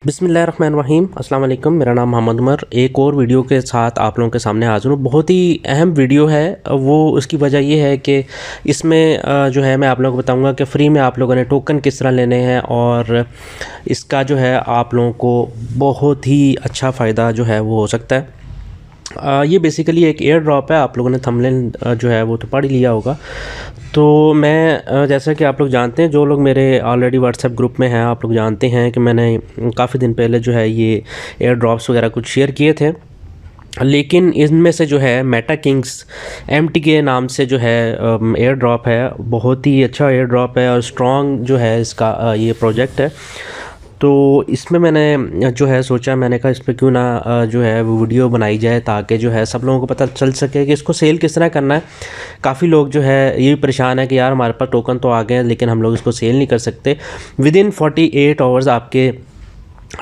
बिस्मिल्लाहिर्रहमानिर्रहीम अस्सलाम वालेकुम। मेरा नाम मोहम्मद उमर एक और वीडियो के साथ आप लोगों के सामने हाज़िर हूँ। बहुत ही अहम वीडियो है। वो उसकी वजह ये है कि इसमें जो है मैं आप लोगों को बताऊँगा कि फ़्री में आप लोगों ने टोकन किस तरह लेने हैं और इसका जो है आप लोगों को बहुत ही अच्छा फ़ायदा जो है वो हो सकता है। ये बेसिकली एक एयर ड्रॉप है। आप लोगों ने थंबनेल जो है वो तो पढ़ ही लिया होगा। तो मैं जैसा कि आप लोग जानते हैं, जो लोग मेरे ऑलरेडी व्हाट्सएप ग्रुप में हैं, आप लोग जानते हैं कि मैंने काफ़ी दिन पहले जो है ये एयर ड्रॉप्स वगैरह कुछ शेयर किए थे। लेकिन इनमें से जो है मेटा किंग्स एमटी के नाम से जो है एयर ड्रॉप है, बहुत ही अच्छा एयर ड्रॉप है और स्ट्रॉन्ग जो है इसका ये प्रोजेक्ट है। तो इसमें मैंने जो है सोचा, मैंने कहा इस पर क्यों ना जो है वो वीडियो बनाई जाए ताकि जो है सब लोगों को पता चल सके कि इसको सेल किस तरह करना है। काफ़ी लोग जो है ये भी परेशान है कि यार हमारे पास टोकन तो आ गए हैं लेकिन हम लोग इसको सेल नहीं कर सकते। विदिन 48 आवर्स आपके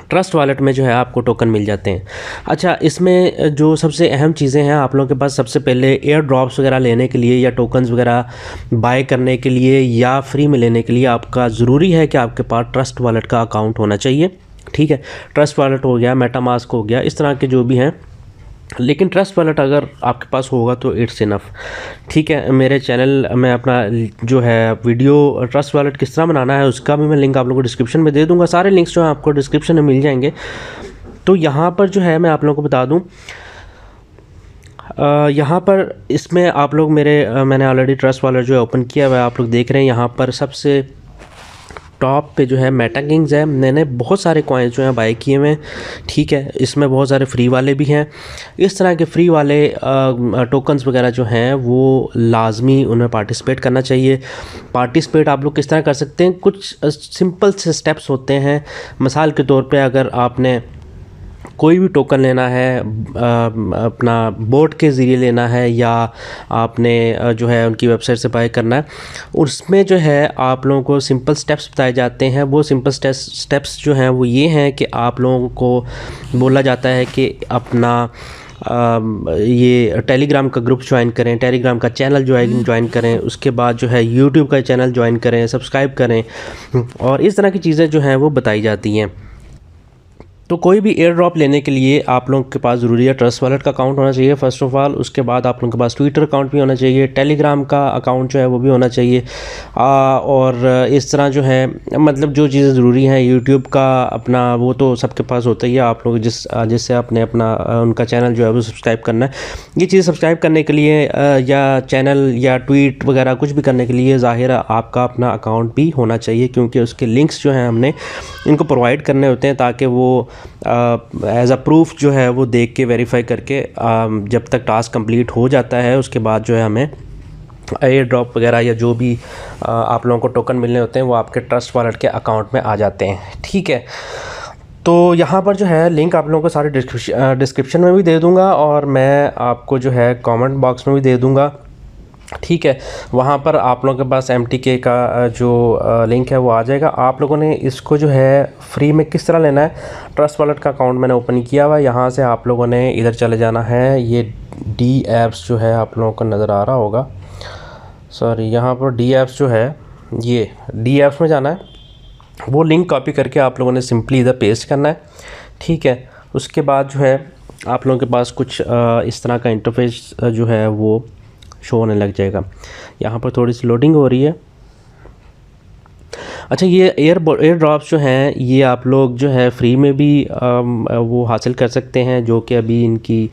ट्रस्ट वॉलेट में जो है आपको टोकन मिल जाते हैं। अच्छा, इसमें जो सबसे अहम चीज़ें हैं, आप लोगों के पास सबसे पहले एयर ड्रॉप्स वगैरह लेने के लिए या टोकन्स वगैरह बाय करने के लिए या फ्री में लेने के लिए आपका ज़रूरी है कि आपके पास ट्रस्ट वॉलेट का अकाउंट होना चाहिए। ठीक है, ट्रस्ट वॉलेट हो गया, मेटामास्क हो गया, इस तरह के जो भी हैं। लेकिन ट्रस्ट वॉलेट अगर आपके पास होगा तो इट्स इनफ। ठीक है, मेरे चैनल में अपना जो है वीडियो ट्रस्ट वॉलेट किस तरह बनाना है उसका भी मैं लिंक आप लोगों को डिस्क्रिप्शन में दे दूंगा। सारे लिंक्स जो हैं आपको डिस्क्रिप्शन में मिल जाएंगे। तो यहाँ पर जो है मैं आप लोगों को बता दूँ, यहाँ पर इसमें आप लोग मैंने ऑलरेडी ट्रस्ट वॉलेट जो है ओपन किया हुआ है, आप लोग देख रहे हैं। यहाँ पर सबसे टॉप पे जो है मेटा किंग्स है। मैंने बहुत सारे कॉइन्स जो हैं बाय किए हुए हैं। ठीक है, इसमें बहुत सारे फ्री वाले भी हैं। इस तरह के फ्री वाले टोकन्स वगैरह जो हैं वो लाजमी उनमें पार्टिसिपेट करना चाहिए। पार्टिसिपेट आप लोग किस तरह कर सकते हैं, कुछ सिंपल से स्टेप्स होते हैं। मिसाल के तौर पे अगर आपने कोई भी टोकन लेना है, अपना बोट के ज़रिए लेना है या आपने जो है उनकी वेबसाइट से बाय करना है, उसमें जो है आप लोगों को सिंपल स्टेप्स बताए जाते हैं। वो सिंपल स्टेप्स जो हैं वो ये हैं कि आप लोगों को बोला जाता है कि अपना ये टेलीग्राम का ग्रुप ज्वाइन करें, टेलीग्राम का चैनल ज्वाइन करें, उसके बाद जो है यूट्यूब का चैनल ज्वाइन करें, सब्सक्राइब करें, और इस तरह की चीज़ें जो हैं वो बताई जाती हैं। तो कोई भी एयर ड्रॉप लेने के लिए आप लोगों के पास ज़रूरी है ट्रस्ट वॉलेट का अकाउंट होना चाहिए फ़र्स्ट ऑफ़ ऑल। उसके बाद आप लोगों के पास ट्विटर अकाउंट भी होना चाहिए, टेलीग्राम का अकाउंट जो है वो भी होना चाहिए। और इस तरह जो है मतलब जो चीज़ें ज़रूरी हैं, यूट्यूब का अपना वो तो सबके पास होता ही है। आप लोग जिससे आपने अपना उनका चैनल जो है वो सब्सक्राइब करना है। ये चीज़ सब्सक्राइब करने के लिए या चैनल या ट्वीट वगैरह कुछ भी करने के लिए ज़ाहिर है आपका अपना अकाउंट भी होना चाहिए, क्योंकि उसके लिंक्स जो हैं हमने इनको प्रोवाइड करने होते हैं ताकि वो एज अ प्रूफ जो है वो देख के वेरीफाई करके जब तक टास्क कंप्लीट हो जाता है उसके बाद जो है हमें एयर ड्रॉप वगैरह या जो भी आप लोगों को टोकन मिलने होते हैं वो आपके ट्रस्ट वॉलेट के अकाउंट में आ जाते हैं। ठीक है, तो यहाँ पर जो है लिंक आप लोगों को सारे डिस्क्रिप्शन में भी दे दूँगा और मैं आपको जो है कमेंट बॉक्स में भी दे दूँगा। ठीक है, वहाँ पर आप लोगों के पास MTK का जो लिंक है वो आ जाएगा। आप लोगों ने इसको जो है फ्री में किस तरह लेना है, ट्रस्ट वॉलेट का अकाउंट मैंने ओपन किया हुआ है। यहाँ से आप लोगों ने इधर चले जाना है। ये डी एप्स जो है आप लोगों को नज़र आ रहा होगा, सॉरी, यहाँ पर डी एप्स जो है, ये डी एप्स में जाना है। वो लिंक कॉपी करके आप लोगों ने सिंपली इधर पेस्ट करना है। ठीक है, उसके बाद जो है आप लोगों के पास कुछ इस तरह का इंटरफेस जो है वो शो होने लग जाएगा। यहाँ पर थोड़ी सी लोडिंग हो रही है। अच्छा, ये एयर ड्रॉप्स जो हैं ये आप लोग जो है फ्री में भी वो हासिल कर सकते हैं, जो कि अभी इनकी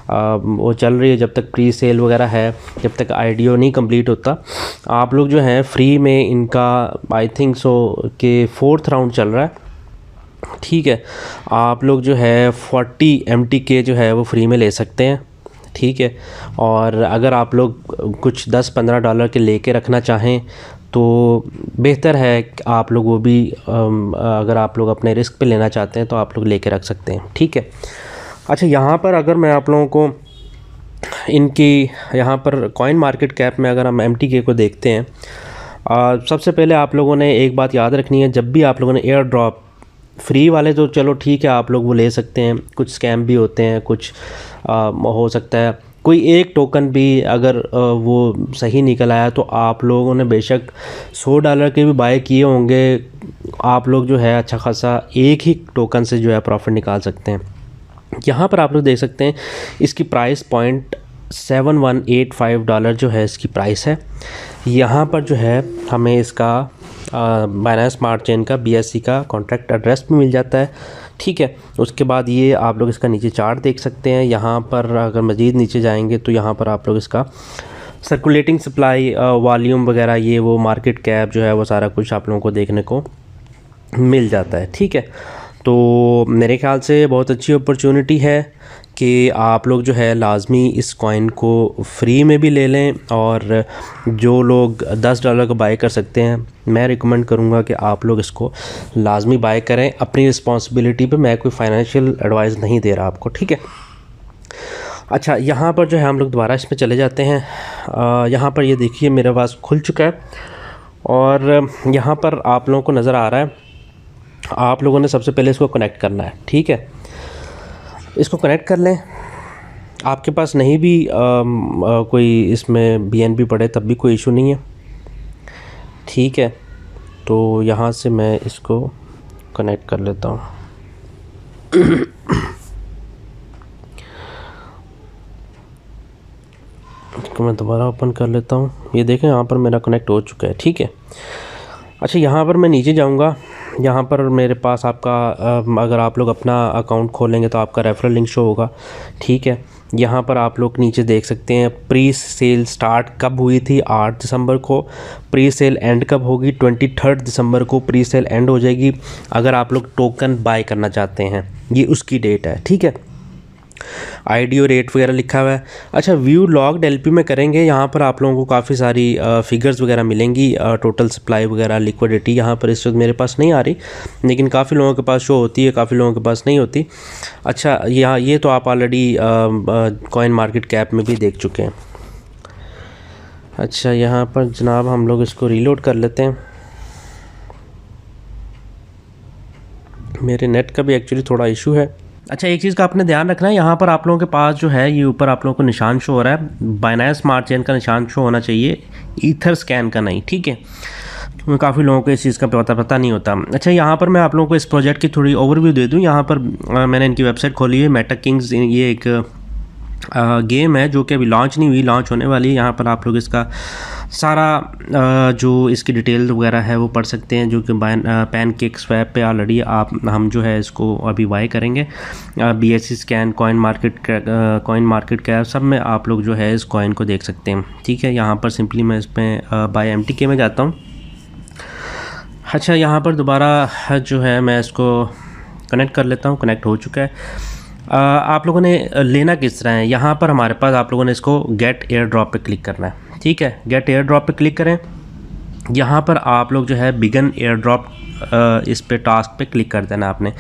वो चल रही है। जब तक प्री सेल वगैरह है, जब तक आईडीओ नहीं कंप्लीट होता, आप लोग जो हैं फ्री में इनका आई थिंक सो के 4th राउंड चल रहा है। ठीक है, आप लोग जो है 40 MTK जो है वो फ्री में ले सकते हैं। ठीक है, और अगर आप लोग कुछ $10-15 के लेके रखना चाहें तो बेहतर है कि आप लोग वो भी अगर आप लोग अपने रिस्क पे लेना चाहते हैं तो आप लोग लेके रख सकते हैं। ठीक है, अच्छा, यहाँ पर अगर मैं आप लोगों को इनकी यहाँ पर कॉइन मार्केट कैप में अगर हम MTK को देखते हैं, सबसे पहले आप लोगों ने एक बात याद रखनी है, जब भी आप लोगों ने एयर ड्रॉप फ्री वाले तो चलो ठीक है आप लोग वो ले सकते हैं, कुछ स्कैम भी होते हैं, कुछ हो सकता है कोई एक टोकन भी अगर वो सही निकल आया तो आप लोगों ने बेशक $100 के भी बाय किए होंगे, आप लोग जो है अच्छा खासा एक ही टोकन से जो है प्रॉफिट निकाल सकते हैं। यहाँ पर आप लोग देख सकते हैं इसकी प्राइस $0.7185 जो है इसकी प्राइस है। यहाँ पर जो है हमें इसका बाइनेंस स्मार्ट चेन का BSC का कॉन्ट्रैक्ट एड्रेस भी मिल जाता है, ठीक है। उसके बाद ये आप लोग इसका नीचे चार्ट देख सकते हैं। यहाँ पर अगर मज़ीद नीचे जाएंगे तो यहाँ पर आप लोग इसका सर्कुलेटिंग सप्लाई, वॉल्यूम वगैरह, ये वो मार्केट कैप जो है वो सारा कुछ आप लोगों को देखने को मिल जाता है, ठीक है। तो मेरे ख्याल से बहुत अच्छी अपॉर्चुनिटी है कि आप लोग जो है लाजमी इस कॉइन को फ्री में भी ले लें, और जो लोग $10 का बाय कर सकते हैं मैं रिकमेंड करूँगा कि आप लोग इसको लाजमी बाय करें अपनी रिस्पॉन्सिबिलिटी पे। मैं कोई फाइनेंशियल एडवाइस नहीं दे रहा आपको, ठीक है। अच्छा, यहाँ पर जो है हम लोग दोबारा इसमें चले जाते हैं। यहाँ पर ये देखिए मेरे पास खुल चुका है, और यहाँ पर आप लोगों को नज़र आ रहा है, आप लोगों ने सबसे पहले इसको कनेक्ट करना है, ठीक है। इसको कनेक्ट कर लें। आपके पास नहीं भी कोई इसमें BNB पड़े तब भी कोई इशू नहीं है, ठीक है। तो यहाँ से मैं इसको कनेक्ट कर लेता हूँ। इसको मैं दोबारा ओपन कर लेता हूँ। ये देखें यहाँ पर मेरा कनेक्ट हो चुका है, ठीक है। अच्छा, यहाँ पर मैं नीचे जाऊँगा। यहाँ पर मेरे पास आपका अगर आप लोग अपना अकाउंट खोलेंगे तो आपका रेफरल लिंक शो होगा, ठीक है। यहाँ पर आप लोग नीचे देख सकते हैं प्री सेल स्टार्ट कब हुई थी, 8 दिसंबर को। प्री सेल एंड कब होगी, 23 दिसंबर को प्री सेल एंड हो जाएगी। अगर आप लोग टोकन बाय करना चाहते हैं ये उसकी डेट है, ठीक है। IDO रेट वगैरह लिखा हुआ है। अच्छा, व्यू लॉग्ड LP में करेंगे, यहाँ पर आप लोगों को काफ़ी सारी फिगर्स वगैरह मिलेंगी, टोटल सप्लाई वगैरह, लिक्विडिटी। यहाँ पर इस वक्त मेरे पास नहीं आ रही, लेकिन काफ़ी लोगों के पास शो होती है, काफ़ी लोगों के पास नहीं होती। अच्छा, यहाँ ये तो आप ऑलरेडी कॉइन मार्केट कैप में भी देख चुके हैं। अच्छा, यहाँ पर जनाब हम लोग इसको रीलोड कर लेते हैं। मेरे नेट का भी एक्चुअली थोड़ा इशू है। अच्छा, एक चीज़ का आपने ध्यान रखना है, यहाँ पर आप लोगों के पास जो है ये ऊपर आप लोगों को निशान शो हो रहा है, बाइनेंस स्मार्ट चेन का निशान शो होना चाहिए, ईथर स्कैन का नहीं, ठीक है। क्योंकि काफ़ी लोगों को इस चीज़ का पता नहीं होता। अच्छा, यहाँ पर मैं आप लोगों को इस प्रोजेक्ट की थोड़ी ओवरव्यू दे दूँ। यहाँ पर मैंने इनकी वेबसाइट खोली है, मेटा किंग्स। ये एक गेम है जो कि अभी लॉन्च नहीं हुई, लॉन्च होने वाली है। यहाँ पर आप लोग इसका सारा जो इसकी डिटेल वगैरह है वो पढ़ सकते हैं, जो कि पैनकेक स्वैप पे ऑलरेडी हम जो है इसको अभी बाय करेंगे। BSC scan, coin market cap, सब में आप लोग जो है इस कॉइन को देख सकते हैं, ठीक है। यहाँ पर सिंपली मैं इसमें बाय MTK में जाता हूँ। अच्छा, यहाँ पर दोबारा जो है मैं इसको कनेक्ट कर लेता हूँ। कनेक्ट हो चुका है। आप लोगों ने लेना किस तरह है, यहाँ पर हमारे पास आप लोगों ने इसको गेट एयर ड्रॉप पे क्लिक करना है, ठीक है। गेट एयर ड्रॉप पे क्लिक करें। यहाँ पर आप लोग जो है बिगन एयर ड्रॉप इस पे टास्क पे क्लिक कर देना। आपने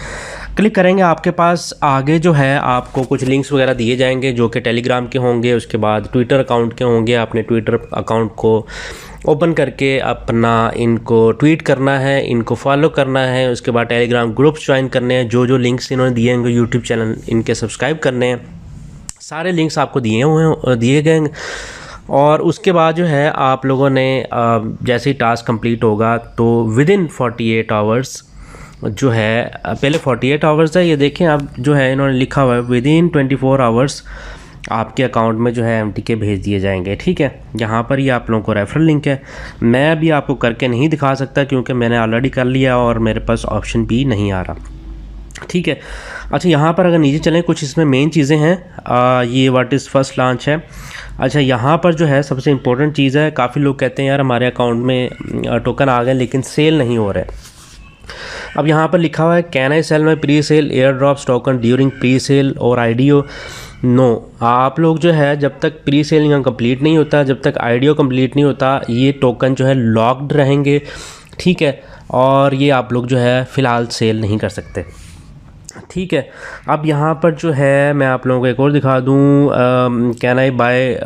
क्लिक करेंगे, आपके पास आगे जो है आपको कुछ लिंक्स वगैरह दिए जाएंगे जो कि टेलीग्राम के होंगे, उसके बाद ट्विटर अकाउंट के होंगे। आपने ट्विटर अकाउंट को ओपन करके अपना इनको ट्वीट करना है, इनको फॉलो करना है। उसके बाद टेलीग्राम ग्रुप्स ज्वाइन करने हैं। जो लिंक्स इन्होंने दिए हैं, यूट्यूब चैनल इनके सब्सक्राइब करने हैं। सारे लिंक्स आपको दिए गए हैं। और उसके बाद जो है आप लोगों ने जैसे ही टास्क कंप्लीट होगा तो विदिन 48 आवर्स जो है, पहले 48 आवर्स है, ये देखें आप जो है इन्होंने लिखा हुआ है विदिन 24 आवर्स आपके अकाउंट में जो है MTK भेज दिए जाएंगे, ठीक है। यहाँ पर ये आप लोगों को रेफरल लिंक है। मैं अभी आपको करके नहीं दिखा सकता क्योंकि मैंने ऑलरेडी कर लिया और मेरे पास ऑप्शन भी नहीं आ रहा, ठीक है। अच्छा, यहाँ पर अगर नीचे चलें, कुछ इसमें मेन चीज़ें हैं। ये व्हाट इज़ फर्स्ट लॉन्च है। अच्छा, यहाँ पर जो है सबसे इम्पोर्टेंट चीज़ है, काफ़ी लोग कहते हैं यार हमारे अकाउंट में टोकन आ गए लेकिन सेल नहीं हो रहे। अब यहाँ पर लिखा हुआ है can I sell my pre sale air drops token during pre sale और IDO। नो, आप लोग जो है जब तक प्री सेल यहाँ कंप्लीट नहीं होता, जब तक IDO कंप्लीट नहीं होता, ये टोकन जो है लॉक्ड रहेंगे, ठीक है। और ये आप लोग जो है फ़िलहाल सेल नहीं कर सकते, ठीक है। अब यहाँ पर जो है मैं आप लोगों को एक और दिखा दूँ, can I buy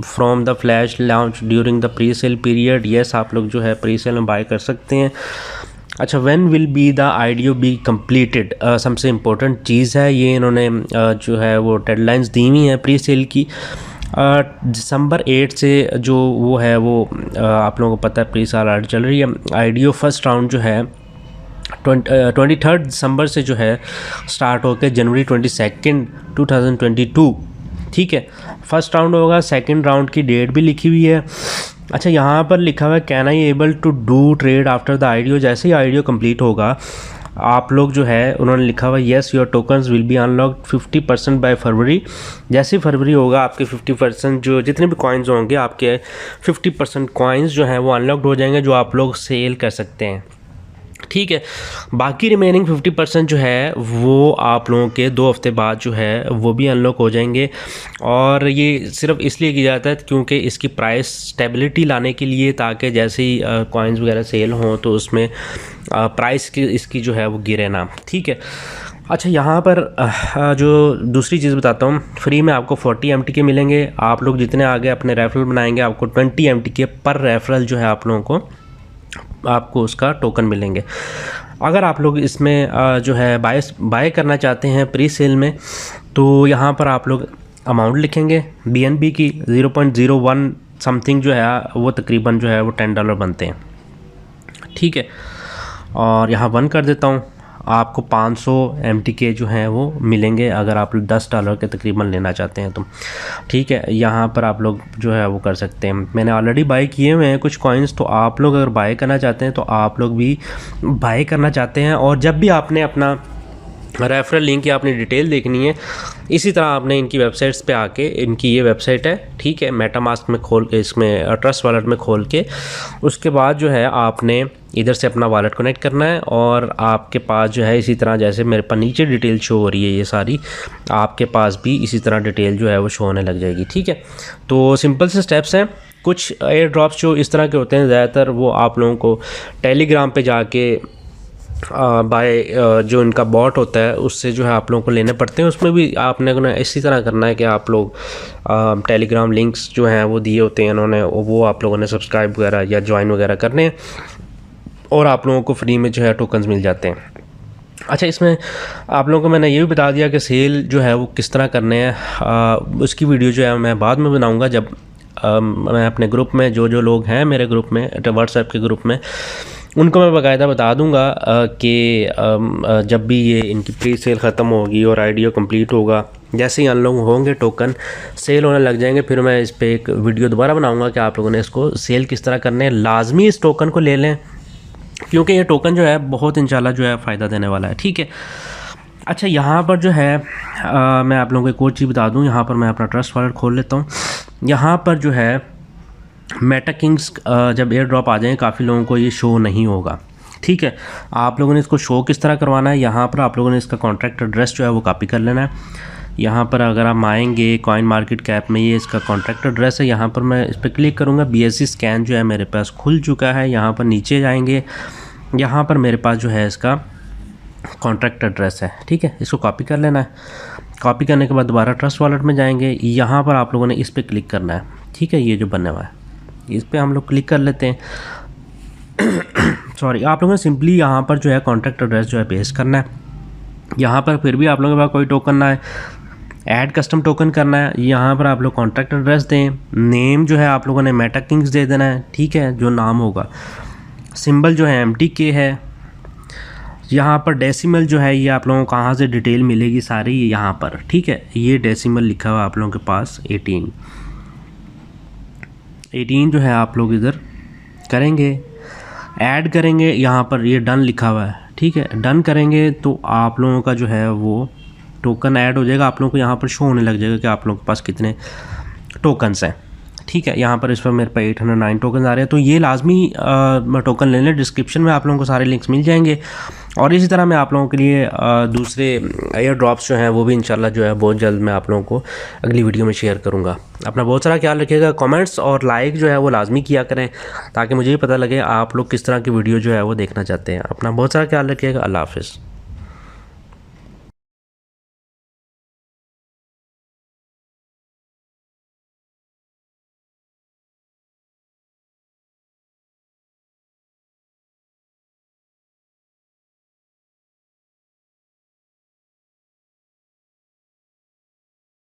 from the flash launch during the pre sale period. Yes, आप लोग जो है प्री सेल में बाय कर सकते हैं। अच्छा, when will be the IDO be completed, सबसे इम्पोर्टेंट चीज़ है ये, इन्होंने जो है वो डेडलाइंस दी हुई हैं प्री सेल की। दिसंबर 8 से जो वो है वो आप लोगों को पता है प्री सेल चल रही है। IDO फर्स्ट राउंड जो है 23 दिसंबर से जो है स्टार्ट होकर जनवरी 22 2022, ठीक है, फर्स्ट राउंड होगा। सेकंड राउंड की डेट भी लिखी हुई है। अच्छा, यहाँ पर लिखा हुआ है can I able to do trade after the IDO. जैसे ही आईडीओ कंप्लीट होगा आप लोग जो है, उन्होंने लिखा हुआ yes your tokens will be unlocked 50% by February. जैसे ही फरवरी होगा आपके 50% जो जितने भी कॉइन्स होंगे आपके 50% कॉइन्स जो हैं वो अनलॉक्ड हो जाएंगे, जो आप लोग सेल कर सकते हैं, ठीक है। बाकी रिमेनिंग 50% जो है वो आप लोगों के 2 हफ्ते बाद जो है वो भी अनलॉक हो जाएंगे। और ये सिर्फ इसलिए किया जाता है क्योंकि इसकी प्राइस स्टेबिलिटी लाने के लिए, ताकि जैसे ही कॉइन्स वगैरह सेल हों तो उसमें प्राइस की इसकी जो है वो गिरे ना, ठीक है। अच्छा, यहाँ पर जो दूसरी चीज़ बताता हूँ, फ्री में आपको 40 MTK मिलेंगे। आप लोग जितने आगे अपने रेफरल बनाएंगे आपको 20 MTK पर रेफरल जो है आप लोगों को आपको उसका टोकन मिलेंगे। अगर आप लोग इसमें जो है बाय करना चाहते हैं प्री सेल में, तो यहाँ पर आप लोग अमाउंट लिखेंगे BNB की 0.01 समथिंग जो है वो तकरीबन जो है वो $10 बनते हैं, ठीक है। और यहाँ 1 कर देता हूँ, आपको 500 MTK जो हैं वो मिलेंगे अगर आप $10 के तकरीबन लेना चाहते हैं तो, ठीक है। यहाँ पर आप लोग जो है वो कर सकते हैं। मैंने ऑलरेडी बाय किए हुए हैं कुछ कॉइन्स, तो आप लोग अगर बाय करना चाहते हैं तो आप लोग भी बाय करना चाहते हैं। और जब भी आपने अपना रेफरल लिंक या अपनी डिटेल देखनी है, इसी तरह आपने इनकी वेबसाइट्स पे आके, इनकी ये वेबसाइट है, ठीक है, मेटामास्क में खोल के, इसमें ट्रस्ट वॉलेट में खोल के, उसके बाद जो है आपने इधर से अपना वॉलेट कनेक्ट करना है। और आपके पास जो है इसी तरह, जैसे मेरे पास नीचे डिटेल शो हो रही है ये सारी, आपके पास भी इसी तरह डिटेल जो है वो शो होने लग जाएगी, ठीक है। तो सिंपल से स्टेप्स हैं। कुछ एयर ड्रॉप्स जो इस तरह के होते हैं ज़्यादातर वो आप लोगों को टेलीग्राम पे जाके बाय जो इनका बॉट होता है उससे जो है आप लोगों को लेने पड़ते हैं। उसमें भी आपने इसी तरह करना है कि आप लोग टेलीग्राम लिंक्स जो हैं वो दिए होते हैं इन्होंने, वो आप लोगों ने सब्सक्राइब वगैरह या ज्वाइन वगैरह करने हैं और आप लोगों को फ्री में जो है टोकन्स मिल जाते हैं। अच्छा, इसमें आप लोगों को मैंने ये भी बता दिया कि सेल जो है वो किस तरह करने हैं। उसकी वीडियो जो है मैं बाद में बनाऊँगा, जब मैं अपने ग्रुप में जो लोग हैं मेरे ग्रुप में, व्हाट्सएप के ग्रुप में, उनको मैं बाकायदा बता दूंगा कि जब भी ये इनकी प्री सेल ख़त्म होगी और आईडीओ कंप्लीट होगा, जैसे ही अनलॉक होंगे टोकन सेल होने लग जाएंगे, फिर मैं इस पर एक वीडियो दोबारा बनाऊंगा कि आप लोगों ने इसको सेल किस तरह करने हैं। लाजमी इस टोकन को ले लें क्योंकि ये टोकन जो है बहुत इंशाल्लाह जो है फ़ायदा देने वाला है, ठीक है। अच्छा, यहाँ पर जो है मैं आप लोगों को एक और चीज़ बता दूँ। यहाँ पर मैं अपना ट्रस्ट वॉलेट खोल लेता हूँ। यहाँ पर जो है मेटा किंग्स जब एयर ड्रॉप आ जाएंगे काफ़ी लोगों को ये शो नहीं होगा, ठीक है। आप लोगों ने इसको शो किस तरह करवाना है, यहाँ पर आप लोगों ने इसका कॉन्ट्रैक्ट एड्रेस जो है वो कॉपी कर लेना है। यहाँ पर अगर हम आएंगे कॉइन मार्केट कैप में, ये इसका कॉन्ट्रैक्ट एड्रेस है। यहाँ पर मैं इस पर क्लिक करूँगा, BSC स्कैन जो है मेरे पास खुल चुका है। यहाँ पर नीचे जाएंगे, यहाँ पर मेरे पास जो है इसका कॉन्ट्रैक्ट एड्रेस है, ठीक है। इसको कॉपी कर लेना है। कॉपी करने के बाद दोबारा ट्रस्ट वॉलेट में जाएंगे, यहाँ पर आप लोगों ने इस पर क्लिक करना है, ठीक है। ये जो बना हुआ है इस पर हम लोग क्लिक कर लेते हैं। सॉरी, आप लोगों ने सिंपली यहाँ पर जो है कॉन्ट्रैक्ट एड्रेस जो है पेस्ट करना है। यहाँ पर फिर भी आप लोगों के पास कोई टोकन ना है, ऐड कस्टम टोकन करना है। यहाँ पर आप लोग कॉन्ट्रैक्ट एड्रेस दें, नेम जो है आप लोगों ने मेटा किंग्स दे देना है, ठीक है, जो नाम होगा। सिंबल जो है MTK है। यहाँ पर डेसिमल जो है ये आप लोगों को कहाँ से डिटेल मिलेगी सारी, यहाँ पर, ठीक है। ये डेसिमल लिखा हुआ आप लोगों के पास 18 जो है आप लोग इधर करेंगे, ऐड करेंगे। यहाँ पर ये डन लिखा हुआ है, ठीक है। डन करेंगे तो आप लोगों का जो है वो टोकन ऐड हो जाएगा। आप लोगों को यहाँ पर शो होने लग जाएगा कि आप लोगों के पास कितने टोकन्स हैं, ठीक है। यहाँ पर इस पर मेरे पास 809 टोकन आ रहे हैं, तो ये लाजमी टोकन ले लें। डिस्क्रिप्शन में आप लोगों को सारे लिंक्स मिल जाएंगे। और इसी तरह मैं आप लोगों के लिए दूसरे एयर ड्रॉप्स जो हैं वो भी इंशाल्लाह जो है बहुत जल्द मैं आप लोगों को अगली वीडियो में शेयर करूँगा। अपना बहुत सारा ख्याल रखिएगा। कमेंट्स और लाइक जो है वो लाजमी किया करें ताकि मुझे भी पता लगे आप लोग किस तरह की वीडियो जो है वो देखना चाहते हैं। अपना बहुत सारा ख्याल रखिएगा। अल्लाह हाफ़िज़।